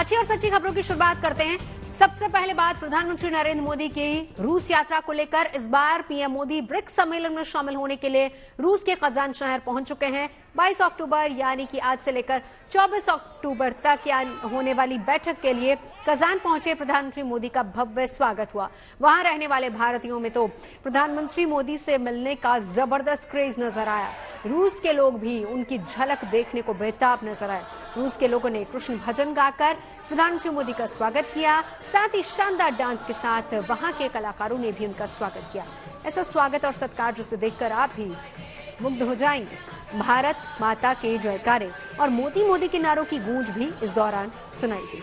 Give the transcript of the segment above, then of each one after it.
अच्छी और सच्ची खबरों की शुरुआत करते हैं। सबसे पहले बात प्रधानमंत्री नरेंद्र मोदी की रूस यात्रा को लेकर। इस बार पीएम मोदी ब्रिक्स सम्मेलन में शामिल होने के लिए रूस के कजान शहर पहुंच चुके हैं। 22 अक्टूबर यानी कि आज से लेकर 24 अक्टूबर तक होने वाली बैठक के लिए कजान पहुंचे प्रधानमंत्री मोदी का भव्य स्वागत हुआ। वहां रहने वाले भारतीयों में तो प्रधानमंत्री मोदी से मिलने का जबरदस्त क्रेज नजर आया। रूस के लोग भी उनकी झलक देखने को बेताब नजर आए। रूस के लोगों ने कृष्ण भजन गाकर प्रधानमंत्री मोदी का स्वागत किया। साथ ही शानदार डांस के साथ वहां के कलाकारों ने भी उनका स्वागत किया। ऐसा स्वागत और सत्कार जिसे देखकर आप भी मुग्ध हो जाएंगे। भारत माता के जयकारे और मोदी मोदी के नारों की गूंज भी इस दौरान सुनाई दी।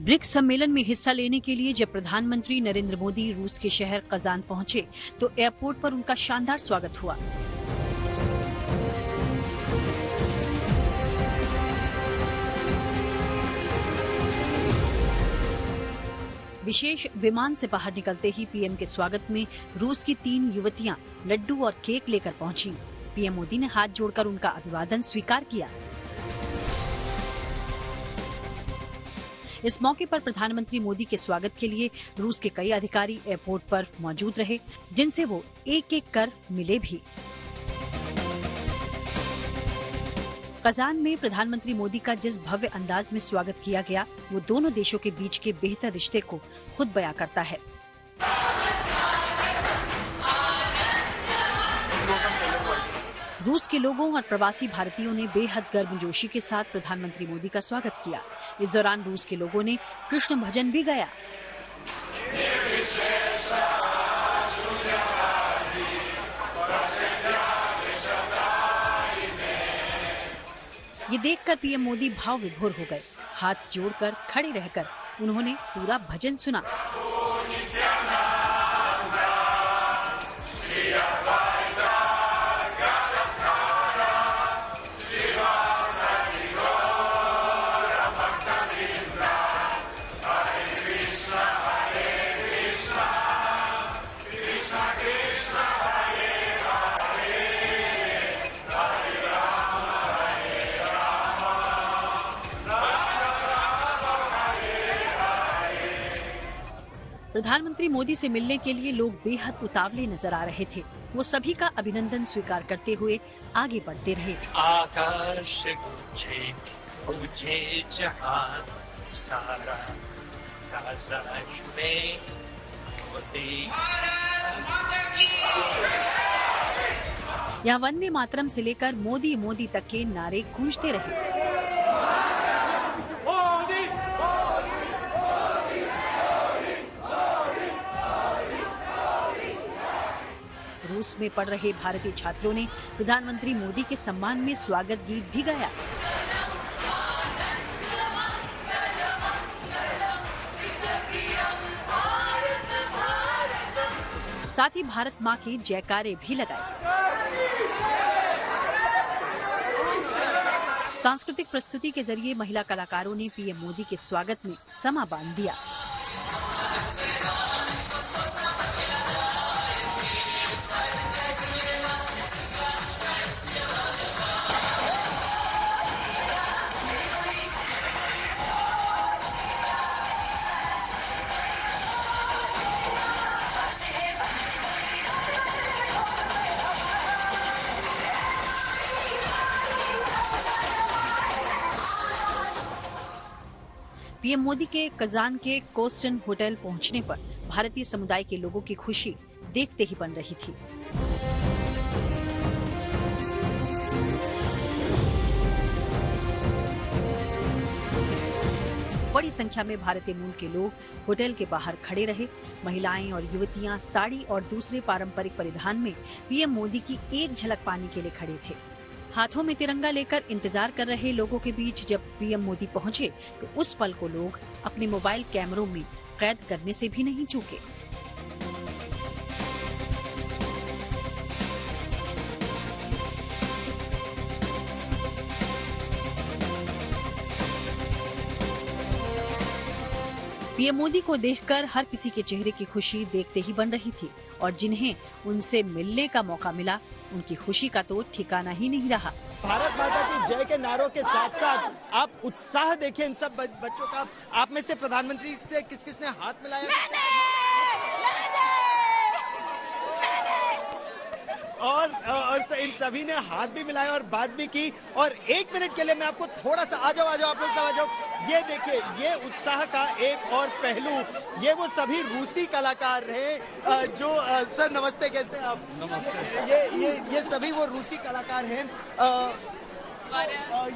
ब्रिक्स सम्मेलन में हिस्सा लेने के लिए जब प्रधानमंत्री नरेंद्र मोदी रूस के शहर कजान पहुंचे तो एयरपोर्ट पर उनका शानदार स्वागत हुआ। विशेष विमान से बाहर निकलते ही पीएम के स्वागत में रूस की 3 युवतियां लड्डू और केक लेकर पहुंची। पीएम मोदी ने हाथ जोड़कर उनका अभिवादन स्वीकार किया। इस मौके पर प्रधानमंत्री मोदी के स्वागत के लिए रूस के कई अधिकारी एयरपोर्ट पर मौजूद रहे, जिनसे वो एक-एक कर मिले भी। कजान में प्रधानमंत्री मोदी का जिस भव्य अंदाज में स्वागत किया गया, वो दोनों देशों के बीच के बेहतर रिश्ते को खुद बयां करता है। रूस के लोगों और प्रवासी भारतीयों ने बेहद गर्मजोशी के साथ प्रधानमंत्री मोदी का स्वागत किया। इस दौरान रूस के लोगों ने कृष्ण भजन भी गाया। ये देखकर पीएम मोदी भाव विभोर हो गए। हाथ जोड़कर खड़े रहकर उन्होंने पूरा भजन सुना। प्रधानमंत्री मोदी से मिलने के लिए लोग बेहद उतावले नजर आ रहे थे। वो सभी का अभिनंदन स्वीकार करते हुए आगे बढ़ते रहे। आकाश गूंजे, गूंजे जहां सारा, आकाश में मोदी। यहाँ वंदे मातरम से लेकर मोदी मोदी तक के नारे गूंजते रहे। रूस में पढ़ रहे भारतीय छात्रों ने प्रधानमंत्री मोदी के सम्मान में स्वागत गीत भी गाया। साथ ही भारत मां के जयकारे भी लगाए। सांस्कृतिक प्रस्तुति के जरिए महिला कलाकारों ने पीएम मोदी के स्वागत में समा बांध दिया। पीएम मोदी के कजान के कोस्टन होटल पहुंचने पर भारतीय समुदाय के लोगों की खुशी देखते ही बन रही थी। बड़ी संख्या में भारतीय मूल के लोग होटल के बाहर खड़े रहे। महिलाएं और युवतियां साड़ी और दूसरे पारंपरिक परिधान में पीएम मोदी की एक झलक पाने के लिए खड़े थे। हाथों में तिरंगा लेकर इंतजार कर रहे लोगों के बीच जब पीएम मोदी पहुंचे तो उस पल को लोग अपने मोबाइल कैमरों में कैद करने से भी नहीं चूके। पीएम मोदी को देखकर हर किसी के चेहरे की खुशी देखते ही बन रही थी और जिन्हें उनसे मिलने का मौका मिला उनकी खुशी का तो ठिकाना ही नहीं रहा। भारत माता की जय के नारों के साथ साथ आप उत्साह देखिए इन सब बच्चों का। आप में से प्रधानमंत्री से किस किसने हाथ मिलाया? और इन सभी ने हाथ भी मिलाया और बात भी की। और 1 मिनट के लिए मैं आपको थोड़ा सा आ जाओ आप लोग सब आ जाओ। ये देखिए, ये उत्साह का एक और पहलू, ये वो सभी रूसी कलाकार रहे जो सर नमस्ते, कैसे आप? नमस्ते। ये सभी वो रूसी कलाकार हैं।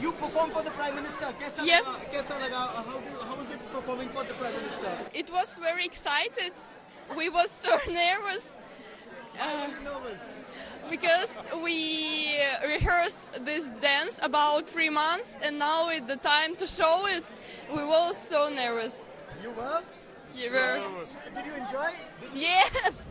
You perform for the Prime Minister. कैसा लगा? How was it performing for the Prime Minister? It was very excited. We was so nervous. Nervous. Because we rehearsed this dance about 3 months and now is the time to show it. We were so nervous. You were? You were. Did you enjoy? Yes!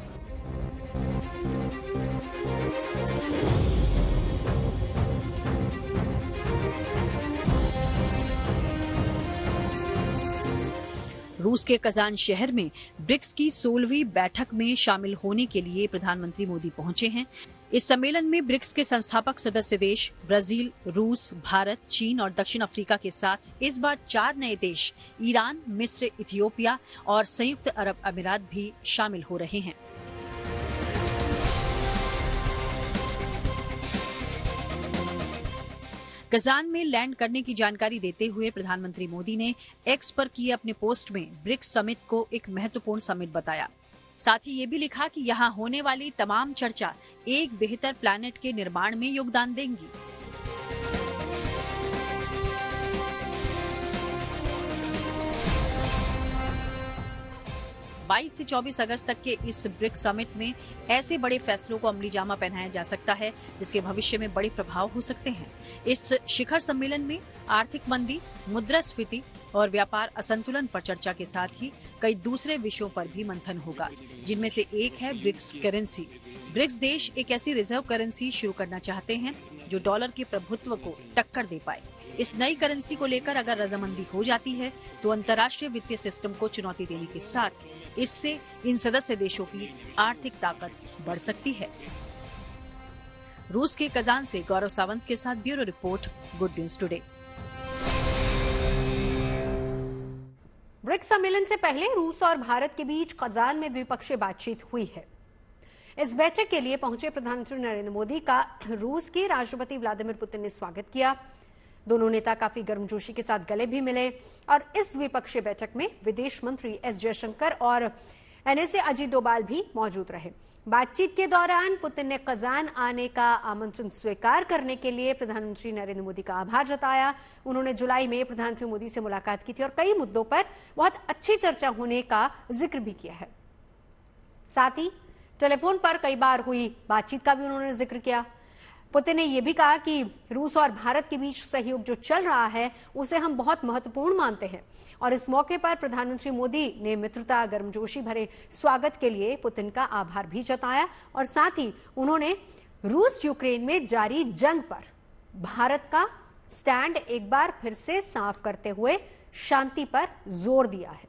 रूस के Kazan शहर में BRICS की 16वीं बैठक में शामिल होने के लिए प्रधानमंत्री मोदी पहुंचे हैं। इस सम्मेलन में ब्रिक्स के संस्थापक सदस्य देश ब्राजील, रूस, भारत, चीन और दक्षिण अफ्रीका के साथ इस बार 4 नए देश ईरान, मिस्र, इथियोपिया और संयुक्त अरब अमीरात भी शामिल हो रहे हैं। कजान में लैंड करने की जानकारी देते हुए प्रधानमंत्री मोदी ने एक्स पर किए अपने पोस्ट में ब्रिक्स समिट को एक महत्वपूर्ण समिट बताया। साथ ही ये भी लिखा कि यहाँ होने वाली तमाम चर्चा एक बेहतर प्लैनेट के निर्माण में योगदान देंगी। बाईस से 24 अगस्त तक के इस ब्रिक्स समिट में ऐसे बड़े फैसलों को अमली जामा पहनाया जा सकता है जिसके भविष्य में बड़े प्रभाव हो सकते हैं। इस शिखर सम्मेलन में आर्थिक मंदी, मुद्रास्फीति और व्यापार असंतुलन पर चर्चा के साथ ही कई दूसरे विषयों पर भी मंथन होगा, जिनमें से एक है ब्रिक्स करेंसी। ब्रिक्स देश एक ऐसी रिजर्व करेंसी शुरू करना चाहते हैं जो डॉलर के प्रभुत्व को टक्कर दे पाए। इस नई करेंसी को लेकर अगर रजामंदी हो जाती है तो अंतर्राष्ट्रीय वित्तीय सिस्टम को चुनौती देने के साथ इससे इन सदस्य देशों की आर्थिक ताकत बढ़ सकती है। रूस के कजान से गौरव सावंत के साथ bureau report, good news today. BRICS सम्मेलन से पहले रूस और भारत के बीच कजान में द्विपक्षीय बातचीत हुई है। इस बैठक के लिए पहुंचे प्रधानमंत्री नरेंद्र मोदी का रूस के राष्ट्रपति व्लादिमीर पुतिन ने स्वागत किया। दोनों नेता काफी गर्मजोशी के साथ गले भी मिले और इस द्विपक्षीय बैठक में विदेश मंत्री एस जयशंकर और एनएसए अजीत डोभाल भी मौजूद रहे। बातचीत के दौरान पुतिन ने कजान आने का आमंत्रण स्वीकार करने के लिए प्रधानमंत्री नरेंद्र मोदी का आभार जताया। उन्होंने जुलाई में प्रधानमंत्री मोदी से मुलाकात की थी और कई मुद्दों पर बहुत अच्छी चर्चा होने का जिक्र भी किया है। साथ ही टेलीफोन पर कई बार हुई बातचीत का भी उन्होंने जिक्र किया। पुतिन ने यह भी कहा कि रूस और भारत के बीच सहयोग जो चल रहा है उसे हम बहुत महत्वपूर्ण मानते हैं और इस मौके पर प्रधानमंत्री मोदी ने मित्रता, गर्मजोशी भरे स्वागत के लिए पुतिन का आभार भी जताया और साथ ही उन्होंने रूस यूक्रेन में जारी जंग पर भारत का स्टैंड एक बार फिर से साफ करते हुए शांति पर जोर दिया है।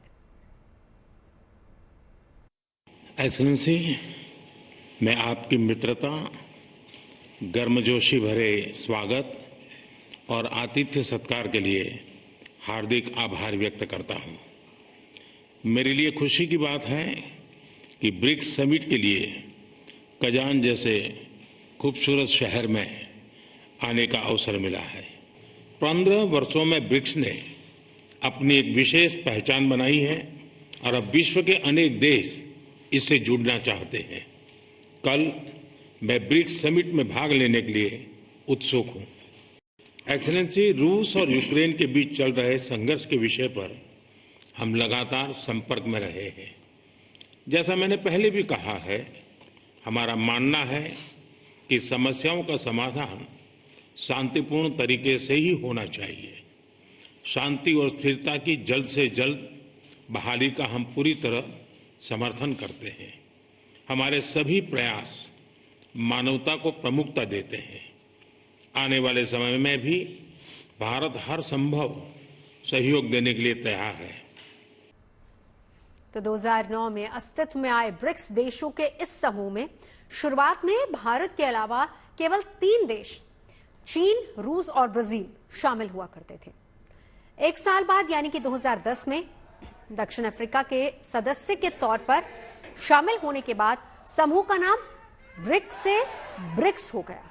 एक्सेलेंसी, मैं आपकी मित्रता, गर्मजोशी भरे स्वागत और आतिथ्य सत्कार के लिए हार्दिक आभार व्यक्त करता हूं। मेरे लिए खुशी की बात है कि ब्रिक्स समिट के लिए कजान जैसे खूबसूरत शहर में आने का अवसर मिला है। 15 वर्षों में ब्रिक्स ने अपनी एक विशेष पहचान बनाई है और अब विश्व के अनेक देश इससे जुड़ना चाहते हैं। कल मैं ब्रिक्स समिट में भाग लेने के लिए उत्सुक हूं। एक्सेलेंसी, रूस और यूक्रेन के बीच चल रहे संघर्ष के विषय पर हम लगातार संपर्क में रहे हैं। जैसा मैंने पहले भी कहा है, हमारा मानना है कि समस्याओं का समाधान शांतिपूर्ण तरीके से ही होना चाहिए। शांति और स्थिरता की जल्द से जल्द बहाली का हम पूरी तरह समर्थन करते हैं। हमारे सभी प्रयास मानवता को प्रमुखता देते हैं। आने वाले समय में भी भारत हर संभव सहयोग देने के लिए तैयार है। तो 2009 में अस्तित्व में आए ब्रिक्स देशों के इस समूह में शुरुआत में भारत के अलावा केवल 3 देश चीन, रूस और ब्राजील शामिल हुआ करते थे। एक साल बाद यानी कि 2010 में दक्षिण अफ्रीका के सदस्य के तौर पर शामिल होने के बाद समूह का नाम ब्रिक्स से ब्रिक्स हो गया।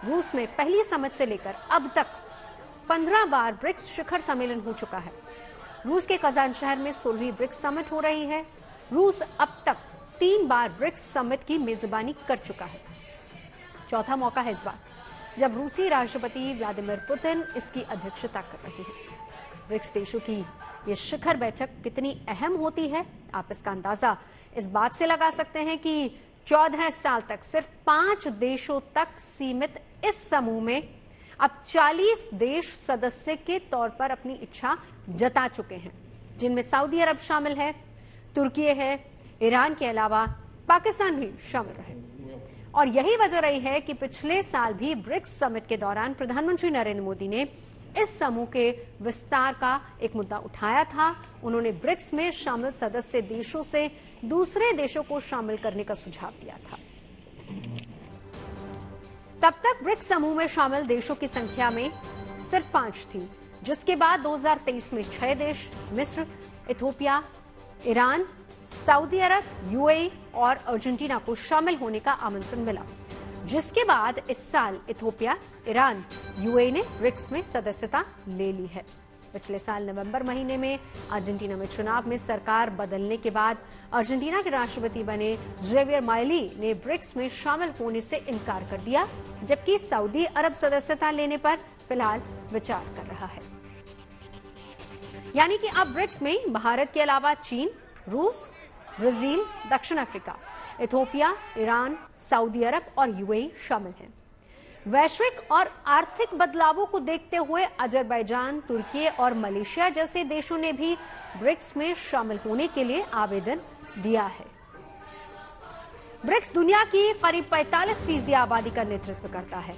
रूस में पहली समिट से लेकर अब तक 15 बार ब्रिक्स शिखर सम्मेलन हो चुका है। रूस के कजान शहर में 16वीं ब्रिक्स समिट हो रही है। रूस अब तक 3 बार ब्रिक्स समिट की मेजबानी कर चुका है। चौथा मौका है इस बार जब रूसी राष्ट्रपति व्लादिमीर पुतिन इसकी अध्यक्षता कर रहे हैं। ब्रिक्स देशों की ये शिखर बैठक कितनी अहम होती है, आप इसका अंदाजा इस बात से लगा सकते हैं कि 14 साल तक सिर्फ 5 देशों तक सीमित इस समूह में अब 40 देश सदस्य के तौर पर अपनी इच्छा जता चुके हैं, जिनमें सऊदी अरब शामिल है, तुर्की है, ईरान के अलावा पाकिस्तान भी शामिल है। और यही वजह रही है कि पिछले साल भी ब्रिक्स समिट के दौरान प्रधानमंत्री नरेंद्र मोदी ने इस समूह के विस्तार का एक मुद्दा उठाया था। उन्होंने ब्रिक्स में शामिल सदस्य देशों से दूसरे देशों को शामिल करने का सुझाव दिया था। तब तक ब्रिक्स समूह में शामिल देशों की संख्या में सिर्फ 5 थी, जिसके बाद 2023 में 6 देश मिस्र, इथोपिया, ईरान, सऊदी अरब, यूएई और अर्जेंटीना को शामिल होने का आमंत्रण मिला, जिसके बाद इस साल इथोपिया, ईरान, यूएई ने ब्रिक्स में सदस्यता ले ली है। पिछले साल नवंबर महीने में अर्जेंटीना में चुनाव में सरकार बदलने के बाद अर्जेंटीना के राष्ट्रपति बने जेवियर माइली ने ब्रिक्स में शामिल होने से इनकार कर दिया, जबकि सऊदी अरब सदस्यता लेने पर फिलहाल विचार कर रहा है। यानी कि अब ब्रिक्स में भारत के अलावा चीन, रूस, ब्राजील, दक्षिण अफ्रीका, इथोपिया, ईरान, सऊदी अरब और यूएई शामिल हैं। वैश्विक और आर्थिक बदलावों को देखते हुए अजरबैजान, तुर्की और मलेशिया जैसे देशों ने भी ब्रिक्स में शामिल होने के लिए आवेदन दिया है। ब्रिक्स दुनिया की करीब 45% आबादी का नेतृत्व करता है,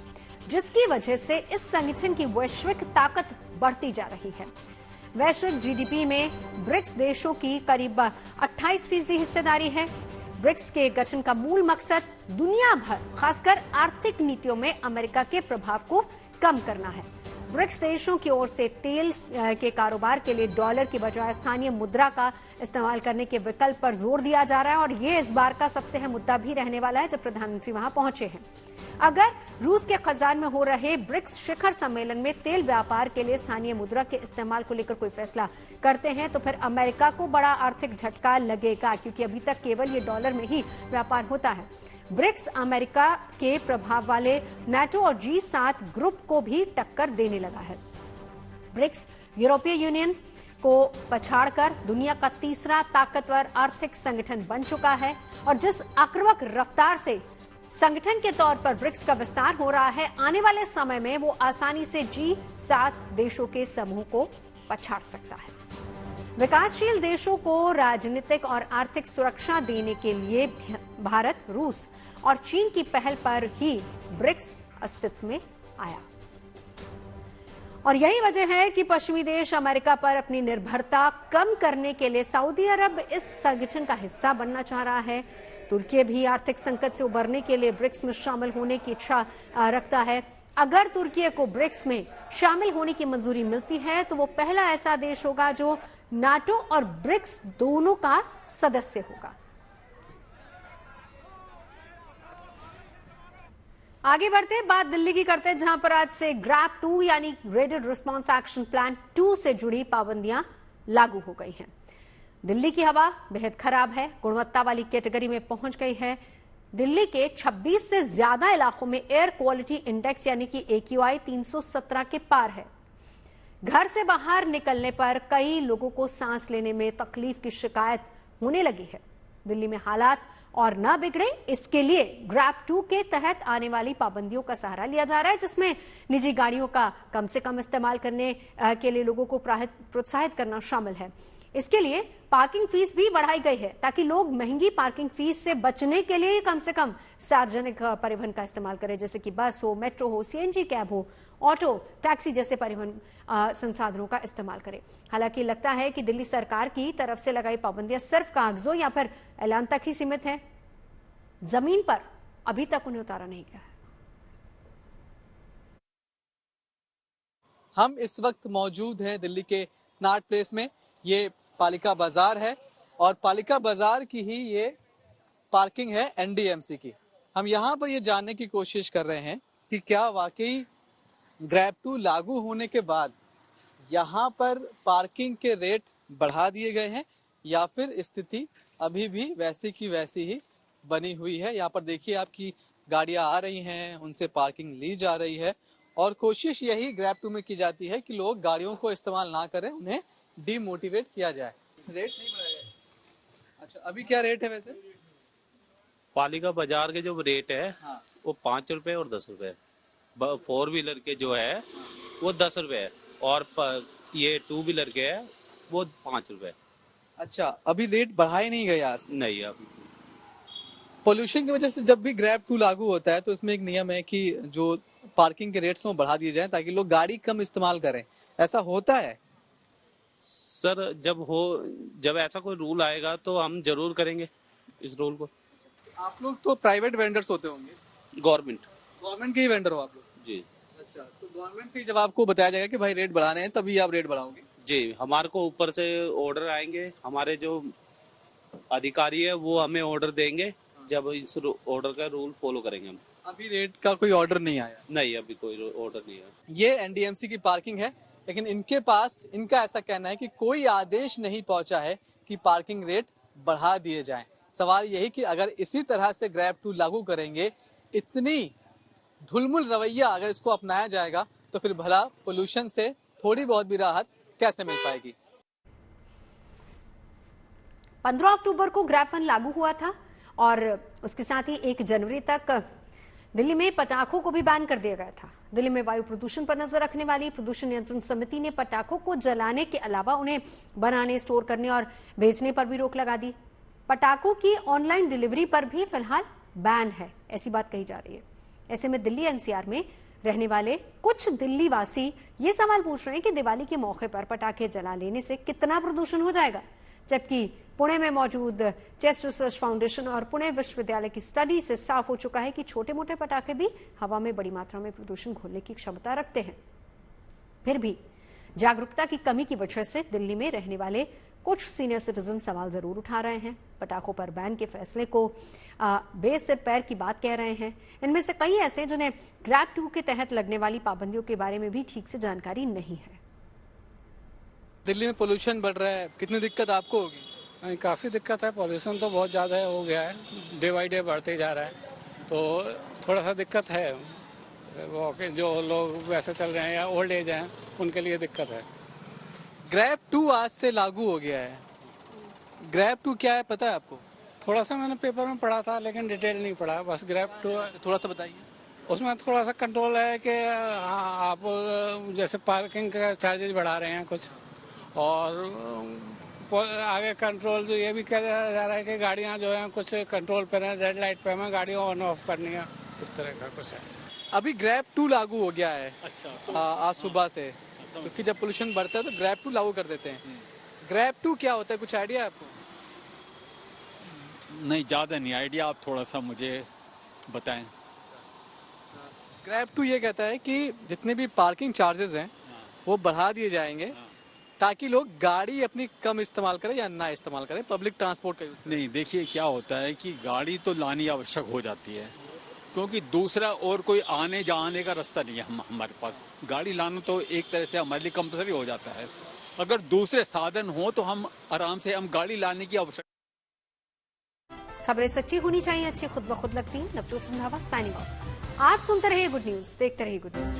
जिसकी वजह से इस संगठन की वैश्विक ताकत बढ़ती जा रही है। वैश्विक जीडीपी में ब्रिक्स देशों की करीब 28% हिस्सेदारी है। ब्रिक्स के गठन का मूल मकसद दुनिया भर, खासकर आर्थिक नीतियों में अमेरिका के प्रभाव को कम करना है। ब्रिक्स देशों की ओर से तेल के कारोबार के लिए डॉलर की बजाय स्थानीय मुद्रा का इस्तेमाल करने के विकल्प पर जोर दिया जा रहा है और ये इस बार का सबसे अहम मुद्दा भी रहने वाला है जब प्रधानमंत्री वहां पहुंचे हैं। अगर रूस के खजान में हो रहे ब्रिक्स शिखर सम्मेलन में तेल व्यापार के लिए स्थानीय मुद्रा के इस्तेमाल को लेकर कोई फैसला करते हैं तो फिर अमेरिका को बड़ा आर्थिक झटका लगेगा, क्योंकि अभी तक केवल ये डॉलर में ही व्यापार होता है। ब्रिक्स अमेरिका के प्रभाव वाले नाटो और G7 ग्रुप को भी टक्कर देने लगा है। ब्रिक्स यूरोपीय यूनियन को पछाड़कर दुनिया का तीसरा ताकतवर आर्थिक संगठन बन चुका है और जिस आक्रामक रफ्तार से संगठन के तौर पर ब्रिक्स का विस्तार हो रहा है, आने वाले समय में वो आसानी से G7 देशों के समूह को पछाड़ सकता है। विकासशील देशों को राजनीतिक और आर्थिक सुरक्षा देने के लिए भारत, रूस और चीन की पहल पर ही ब्रिक्स अस्तित्व में आया और यही वजह है कि पश्चिमी देश अमेरिका पर अपनी निर्भरता कम करने के लिए सऊदी अरब इस संगठन का हिस्सा बनना चाह रहा है। तुर्की भी आर्थिक संकट से उबरने के लिए ब्रिक्स में शामिल होने की इच्छा रखता है। अगर तुर्की को ब्रिक्स में शामिल होने की मंजूरी मिलती है तो वो पहला ऐसा देश होगा जो नाटो और ब्रिक्स दोनों का सदस्य होगा। आगे बढ़ते बात दिल्ली की करते हैं, जहां पर आज से ग्रैप 2 यानी रेपिड रिस्पांस एक्शन प्लान 2 से जुड़ी पाबंदियां लागू हो गई हैं। दिल्ली की हवा बेहद खराब है, गुणवत्ता वाली कैटेगरी में पहुंच गई है। दिल्ली के 26 से ज्यादा इलाकों में एयर क्वालिटी इंडेक्स यानी कि AQI 317 के पार है। घर से बाहर निकलने पर कई लोगों को सांस लेने में तकलीफ की शिकायत होने लगी है। दिल्ली में हालात और न बिगड़े, इसके लिए ग्रैब 2 के तहत आने वाली पाबंदियों का सहारा लिया जा रहा है, जिसमें निजी गाड़ियों का कम से कम इस्तेमाल करने के लिए लोगों को प्रोत्साहित करना शामिल है। इसके लिए पार्किंग फीस भी बढ़ाई गई है ताकि लोग महंगी पार्किंग फीस से बचने के लिए कम से कम सार्वजनिक परिवहन का इस्तेमाल करें, जैसे कि बस हो, मेट्रो हो, सीएनजी कैब हो, ऑटो, टैक्सी जैसे परिवहन संसाधनों का इस्तेमाल करें। हालांकि लगता है कि दिल्ली सरकार की तरफ से लगाई पाबंदियां सिर्फ कागजों या फिर ऐलान तक ही सीमित है, जमीन पर अभी तक उन्हें उतारा नहीं गया है। हम इस वक्त मौजूद हैं दिल्ली के नाट प्लेस में। ये पालिका बाजार है और पालिका बाजार की ही ये पार्किंग है एनडीएमसी की। हम यहाँ पर ये जानने की कोशिश कर रहे हैं कि क्या वाकई ग्रैब 2 लागू होने के बाद यहाँ पर पार्किंग के रेट बढ़ा दिए गए हैं या फिर स्थिति अभी भी वैसी की वैसी ही बनी हुई है। यहाँ पर देखिए आपकी गाड़ियां आ रही हैं, उनसे पार्किंग ली जा रही है और कोशिश यही ग्रैब 2 में की जाती है कि लोग गाड़ियों को इस्तेमाल ना करें, उन्हें डीमोटिवेट किया जाए। रेट नहीं बढ़ाया। अच्छा, अभी क्या रेट है वैसे? पालिका बाजार के जो रेट है हाँ। वो 5 रुपए और 10 रुपए। 4 व्हीलर के जो है वो 10 रुपए है और ये 2 व्हीलर के है वो 5 रुपए। अच्छा, अभी रेट बढ़ाए नहीं गए आज? नहीं, अभी पोल्यूशन की वजह से जब भी ग्रैब 2 लागू होता है तो इसमें एक नियम है कि जो पार्किंग के रेट्स वो बढ़ा दिए जाएं ताकि लोग गाड़ी कम इस्तेमाल करें। ऐसा होता है सर, जब ऐसा कोई रूल आएगा तो हम जरूर करेंगे इस रूल को। आप लोग तो प्राइवेट वेंडर्स होते होंगे? गवर्नमेंट के ही वेंडर हो आप लोग? जी। अच्छा, तो गवर्नमेंट से जब आपको बताया जाएगा कि भाई रेट बढ़ाने हैं तभी आप रेट बढ़ाओगे? जी, हमारे को ऊपर से ऑर्डर आएंगे, हमारे जो अधिकारी है वो हमें ऑर्डर देंगे, जब इस ऑर्डर का रूल फॉलो करेंगे हम। अभी रेट का कोई ऑर्डर नहीं आया? नहीं, अभी कोई ऑर्डर नहीं आया। ये एनडीएमसी की पार्किंग है, लेकिन इनका ऐसा कहना है कि कोई आदेश नहीं पहुंचा है कि पार्किंग रेट बढ़ा दिए जाएं। सवाल यही कि अगर इसी तरह से ग्रैब 2 लागू करेंगे, इतनी ढुलमुल रवैया अगर इसको अपनाया जाएगा तो फिर भला पोल्यूशन से थोड़ी बहुत भी राहत कैसे मिल पाएगी? 15 अक्टूबर को ग्रैब 1 लागू हुआ था और उसके साथ ही 1 जनवरी तक दिल्ली में पटाखों को भी बैन कर दिया गया था। दिल्ली में वायु प्रदूषण पर नजर रखने वाली प्रदूषण नियंत्रण समिति ने पटाखों को जलाने के अलावा उन्हें बनाने, स्टोर करने और बेचने पर भी रोक लगा दी। पटाखों की ऑनलाइन डिलीवरी पर भी फिलहाल बैन है, ऐसी बात कही जा रही है। ऐसे में दिल्ली एनसीआर में रहने वाले कुछ दिल्ली वासी ये सवाल पूछ रहे हैं कि दिवाली के मौके पर पटाखे जला लेने से कितना प्रदूषण हो जाएगा, जबकि पुणे में मौजूद चेस्ट रिसर्च फाउंडेशन और पुणे विश्वविद्यालय की स्टडी से साफ हो चुका है कि छोटे मोटे पटाखे भी हवा में बड़ी मात्रा में प्रदूषण घोलने की क्षमता रखते हैं। फिर भी जागरूकता की कमी की वजह से दिल्ली में रहने वाले कुछ सीनियर सिटीजन सवाल जरूर उठा रहे हैं। पटाखों पर बैन के फैसले को बेस से पैर की बात कह रहे हैं। इनमें से कई ऐसे जिन्हें ग्रैब 2 के तहत लगने वाली पाबंदियों के बारे में भी ठीक से जानकारी नहीं है। दिल्ली में पोल्यूशन बढ़ रहा है, कितनी दिक्कत आपको होगी? काफ़ी दिक्कत है, पॉल्यूशन तो बहुत ज़्यादा हो गया है, डे बाई डे बढ़ते जा रहा है, तो थोड़ा सा दिक्कत है। वो जो लोग वैसे चल रहे हैं या ओल्ड एज हैं उनके लिए दिक्कत है। ग्रैब 2 आज से लागू हो गया है। ग्रैब 2 क्या है पता है आपको? थोड़ा सा मैंने पेपर में पढ़ा था लेकिन डिटेल नहीं पढ़ा, बस ग्रैब 2 थोड़ा सा बताइए। उसमें थोड़ा सा कंट्रोल है कि आप जैसे पार्किंग का चार्जेज बढ़ा रहे हैं कुछ, और आगे कंट्रोल जो ये भी कहा जा रहा है कि गाड़ियां जो हैं कुछ कंट्रोल पर हैं, रेड लाइट पे हमें गाड़ियां ऑन ऑफ करनी है, इस तरह का कुछ है। अभी ग्रैब 2 लागू हो गया है। अच्छा। आज सुबह से, क्योंकि जब पोल्यूशन बढ़ता है तो ग्रैब 2 लागू कर देते हैं। ग्रैब 2 क्या होता है, कुछ आइडिया है आपको? नहीं, ज़्यादा नहीं आइडिया, आप थोड़ा सा मुझे बताएं। ग्रैब 2 ये कहता है कि जितने भी पार्किंग चार्जेस हैं वो बढ़ा दिए जाएंगे ताकि लोग गाड़ी अपनी कम इस्तेमाल करें या ना इस्तेमाल करें, पब्लिक ट्रांसपोर्ट का यूज करें। नहीं, देखिए क्या होता है कि गाड़ी तो लानी आवश्यक हो जाती है, क्योंकि दूसरा और कोई आने जाने का रास्ता नहीं है हमारे पास। गाड़ी लाना तो एक तरह से हमारे लिए कंपल्सरी हो जाता है। अगर दूसरे साधन हो तो हम आराम से हम गाड़ी लाने की आवश्यकता। खबरें सच्ची होनी चाहिए, अच्छी खुद ब खुद लगती है। Navjot Randhawa signing off. आप सुनते रहिए गुड न्यूज, देखते रहिए गुड न्यूज।